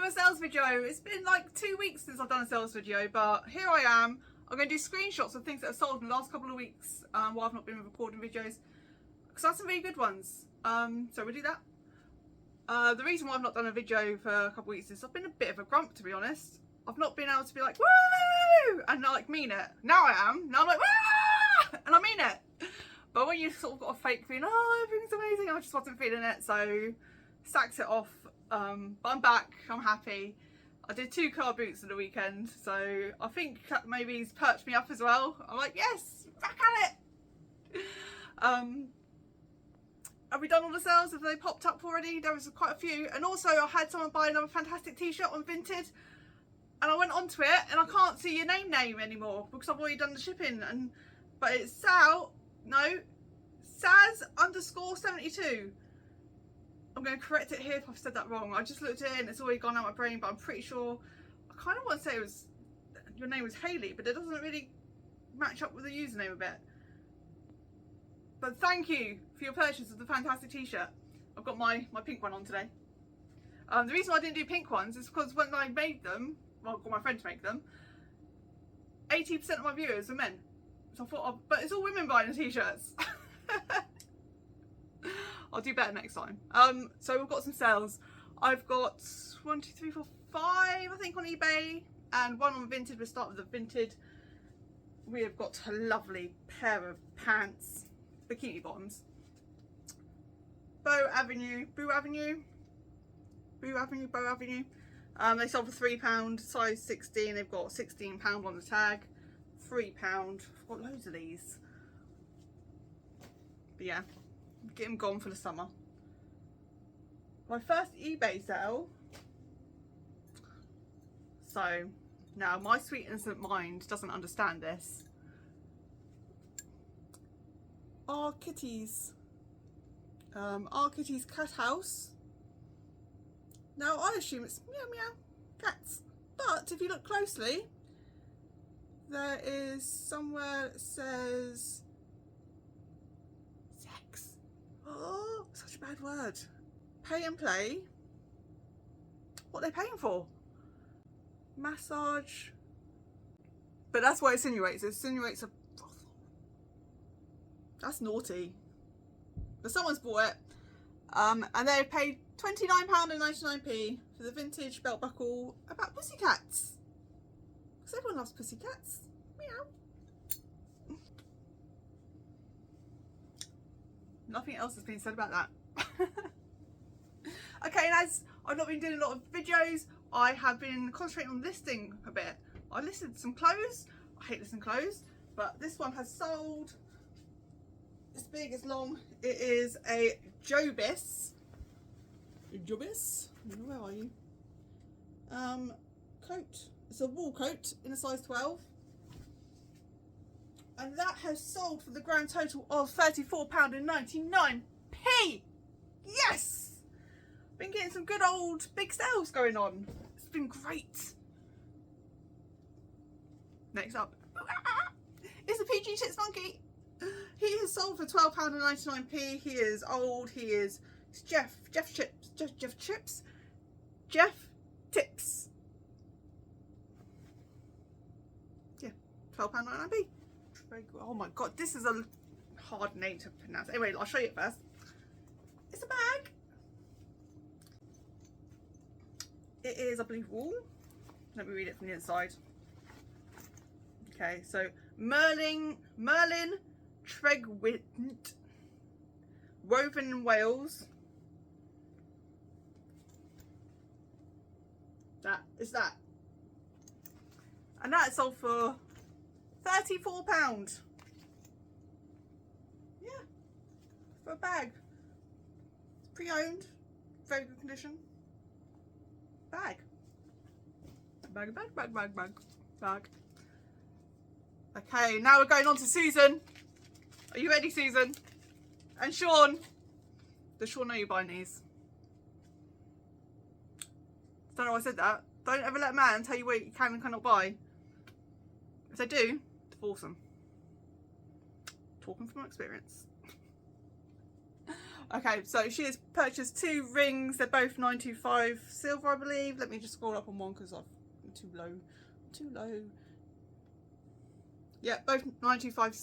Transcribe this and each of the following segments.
a sales video. It's been like 2 weeks since I've done a sales video, but here I am. I'm going to do screenshots of things that have sold in the last couple of weeks while I've not been recording videos, because that's some really good ones. So we'll do that. The reason why I've not done a video for a couple of weeks is I've been a bit of a grump, to be honest. I've not been able to be like, woo! And like mean it. Now I am. Now I'm like, woo! And I mean it. But when you sort of got a fake feeling, oh, everything's amazing, I just wasn't feeling it, so sacked it off. But I'm back, I'm happy. I did 2 car boots at the weekend, so I think maybe he's perched me up as well. I'm like, yes, back at it. Have we done all the sales? Have they popped up already? There was quite a few. And also I had someone buy another fantastic t-shirt on Vinted, and I went onto it and I can't see your name anymore because I've already done the shipping. But it's Saz_72. I'm going to correct it here if I've said that wrong. I just looked at it and it's already gone out of my brain, but I'm pretty sure, I kind of want to say your name was Hayley, but it doesn't really match up with the username a bit. But thank you for your purchase of the fantastic t-shirt. I've got my pink one on today. The reason why I didn't do pink ones is because when I made them, well, I got my friend to make them, 80% of my viewers were men. So I thought, but it's all women buying the t-shirts. I'll do better next time. So we've got some sales. I've got 1, 2, 3, 4, 5, I think, on eBay, and 1 on Vinted. We'll start with the Vinted. We have got a lovely pair of pants, bikini bottoms. Bow Avenue. They sold for £3, size 16. They've got £16 on the tag, £3. I've got loads of these. But yeah, get them gone for the summer. My first eBay sale. So now my sweet innocent mind doesn't understand this. Our Kitty's cat house. Now I assume it's meow meow cats, but if you look closely, there is somewhere that says sex. Oh, such a bad word. Pay and play. What are they paying for? Massage. But that's what it insinuates. It insinuates a brothel. That's naughty. But someone's bought it. And they paid £29.99 for the vintage belt buckle about pussycats. Because everyone loves pussycats. Meow. Nothing else has been said about that. Okay, and as I've not been doing a lot of videos, I have been concentrating on listing a bit. I listed some clothes. I hate listing clothes, but this one has sold. It's big, it's long. It is a Jobis. Where are you? Coat. It's a wool coat in a size 12. And that has sold for the grand total of £34.99. Yes! Been getting some good old big sales going on. It's been great. Next up is the PG Chips Monkey. He has sold for £12.99. He is old. It's Jeff Tips. Yeah, £12.99. Oh my god, this is a hard name to pronounce. Anyway, I'll show you it first. It's a bag. It is, I believe, wool. Let me read it from the inside. Okay, so Merlin Tregwint, woven in Wales. That is that. And that sold for £34. Yeah, for a bag. It's pre-owned, very good condition. Bag. Okay, now we're going on to Susan. Are you ready, Susan? And Sean. Does Sean know you're buying these? Don't know why I said that. Don't ever let a man tell you what you can and cannot buy. If they do, divorce them. Talking from experience. Okay, so she has purchased 2 rings. They're both 925 silver, I believe. Let me just scroll up on one because I'm too low. Too low. Yeah, both 925.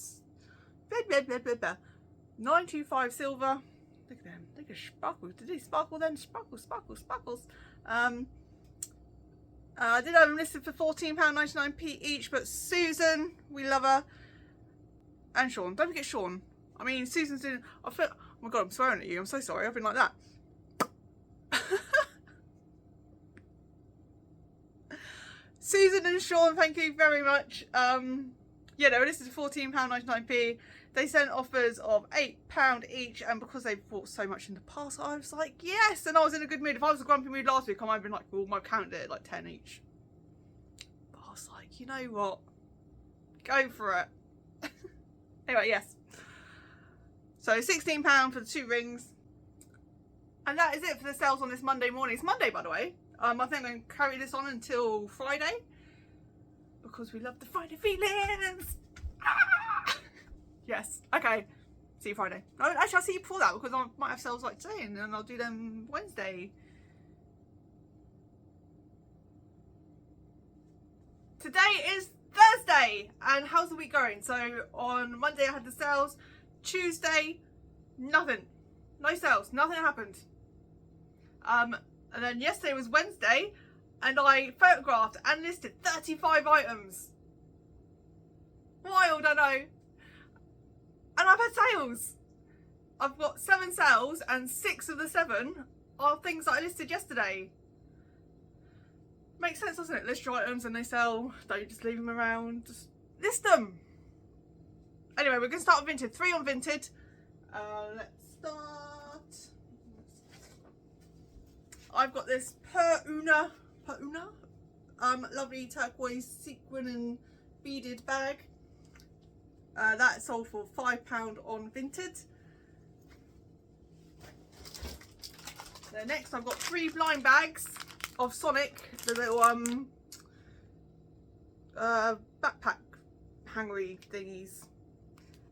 925 silver. Look at them. Look at sparkles. Did they sparkle then? Sparkles, sparkles, sparkles. I did have them listed for £14.99p each, but Susan, we love her, and Sean. Don't forget Sean. I mean, Susan's doing. I feel. Oh my god, I'm swearing at you. I'm so sorry. I've been like that. Susan and Sean, thank you very much. Yeah, they were listed for £14.99p. They sent offers of £8 each, and because they bought so much in the past, I was like, yes, and I was in a good mood. If I was a grumpy mood last week, I might have been like, well, I counted it at like 10 each. But I was like, you know what? Go for it. Anyway, yes. So £16 for the 2 rings. And that is it for the sales on this Monday morning. It's Monday, by the way. I think I'm going to carry this on until Friday, because we love the Friday feelings. Ah! Yes. Okay. See you Friday. No, actually, I'll see you before that, because I might have sales like today, and then I'll do them Wednesday. Today is Thursday, and how's the week going? So on Monday I had the sales. Tuesday, nothing. No sales. Nothing happened. And then yesterday was Wednesday, and I photographed and listed 35 items. Wild, I know. And I've had sales. I've got 7 sales, and 6 of the 7 are things that I listed yesterday. Makes sense, doesn't it? List your items and they sell. Don't just leave them around. Just list them. Anyway, we're going to start with Vinted. 3 on Vinted. Let's start. I've got this Per Una, lovely turquoise sequin and beaded bag. That sold for £5 on Vinted. Then next I've got 3 blind bags of Sonic, the little backpack hangery thingies.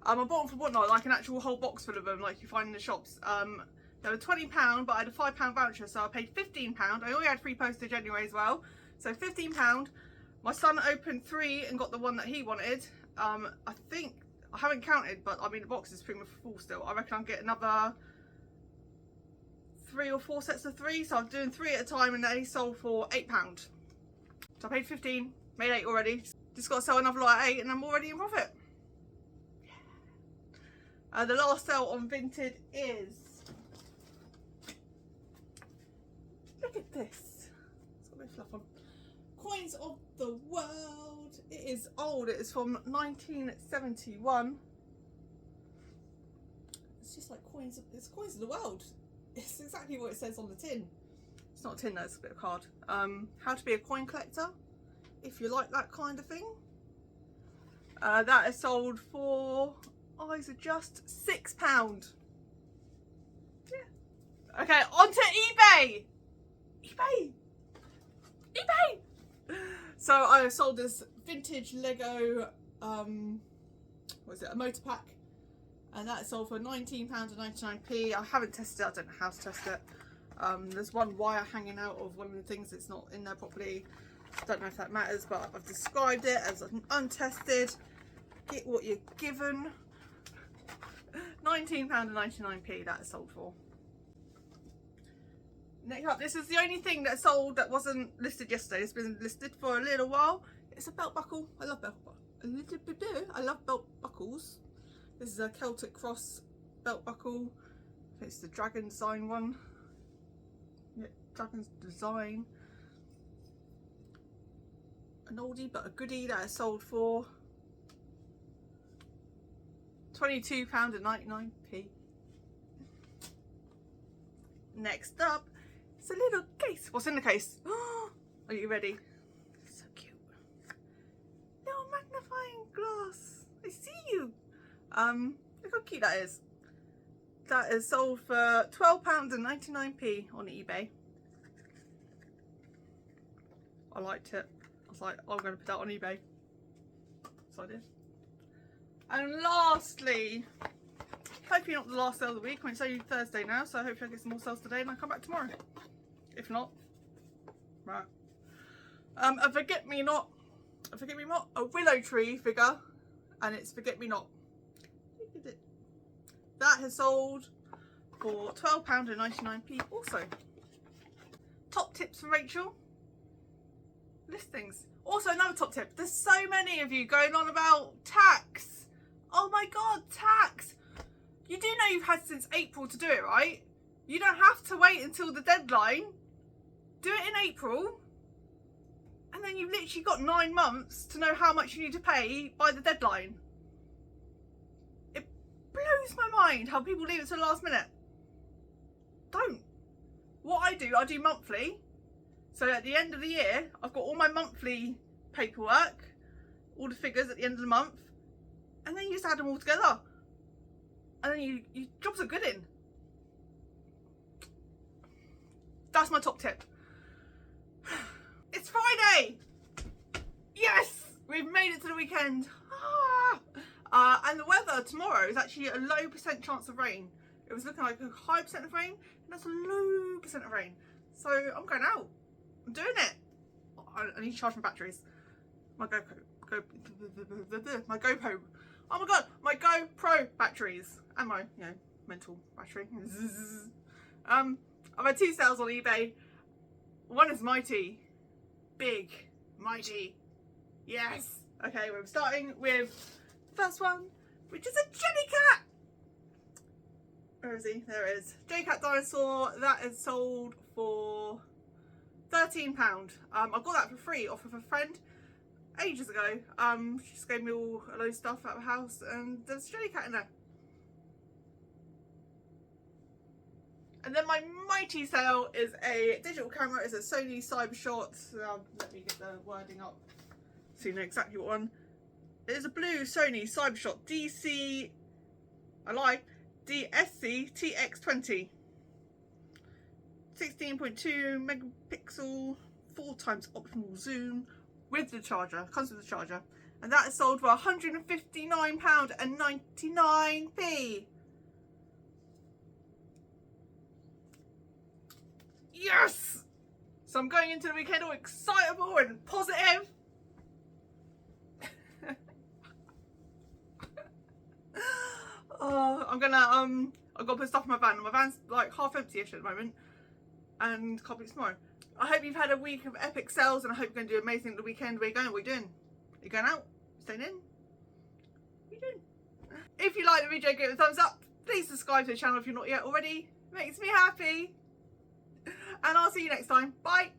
I bought them from Whatnot, like an actual whole box full of them, like you find in the shops. They were £20, but I had a £5 voucher, so I paid £15. I only had free postage anyway as well, so £15. My son opened 3 and got the one that he wanted. I think, I haven't counted, but I mean the box is pretty much full still. I reckon I'll get another 3 or 4 sets of 3, so I'm doing 3 at a time, and they sold for £8. So I paid 15, made 8 already. Just got to sell another lot at 8 and I'm already in profit. The last sale on Vinted is, look at this, it's got a bit of fluff on. Coins of the World. It is old, it is from 1971. It's just like coins, it's coins of the world. It's exactly what it says on the tin. It's not a tin though, it's a bit of card. How to be a coin collector, if you like that kind of thing. That is sold for, eyes are just £6. Yeah. Okay, onto eBay. eBay. So I sold this vintage Lego, what is it, a motor pack, and that sold for £19.99p. I haven't tested it, I don't know how to test it. There's one wire hanging out of one of the things that's not in there properly. Don't know if that matters, but I've described it as untested. Get what you're given. £19.99p that is sold for. Next up, this is the only thing that sold that wasn't listed yesterday. It's been listed for a little while. It's a belt buckle. I love belt buckles. I love belt buckles. This is a Celtic Cross belt buckle. It's the dragon design one. Yeah, dragon's design. An oldie but a goodie that is sold for £22.99p. Next up, it's a little case. What's in the case? Are you ready? So cute. Little magnifying glass. I see you. Look how cute that is. That is sold for £12.99p on eBay. I liked it. I was like, I'm going to put that on eBay. So I did. And lastly, Hopefully not the last sale of the week. I mean, it's only Thursday now, so hopefully I get some more sales today and I'll come back tomorrow. If not, right. A forget-me-not, a willow tree figure, and it's forget-me-not. That has sold for £12.99 also. Top tips from Rachel. Listings. Also another top tip. There's so many of you going on about tax. Oh my god, tax. You do know you've had since April to do it, right? You don't have to wait until the deadline. Do it in April. And then you've literally got 9 months to know how much you need to pay by the deadline. It blows my mind how people leave it to the last minute. Don't. What I do monthly. So at the end of the year, I've got all my monthly paperwork, all the figures at the end of the month, and then you just add them all together. And then you jobs are good in. That's my top tip. It's Friday! Yes! We've made it to the weekend. And the weather tomorrow is actually a low % chance of rain. It was looking like a high % of rain, and that's a low % of rain. So I'm going out. I'm doing it. I need to charge my batteries. My GoPro. Oh my god, my GoPro batteries. And my, mental battery. I've had 2 sales on eBay. One is mighty. Big. Mighty. Yes. Okay, we're starting with the first one, which is a Jellycat. Where is he? There it is. Jellycat dinosaur. That is sold for £13. I got that for free off of a friend ages ago. She just gave me a load of stuff out of the house, and there's a Jellycat in there. And then my mighty sale is a digital camera. It's a Sony Cybershot. Let me get the wording up so you know exactly what one. It is a blue Sony Cybershot DSC TX20. 16.2 megapixel, 4x optimal zoom with the charger. Comes with the charger. And that is sold for £159.99. Yes! So I'm going into the weekend all excitable and positive. I'm gonna I've got to put stuff in my van. My van's like half empty-ish at the moment, and can't be tomorrow. I hope you've had a week of epic sales, and I hope you're going to do amazing at the weekend. Where are you going? What are you doing? Are you going out? Staying in? What are you doing? If you like the video, give it a thumbs up. Please subscribe to the channel if you're not yet already. Makes me happy. And I'll see you next time. Bye.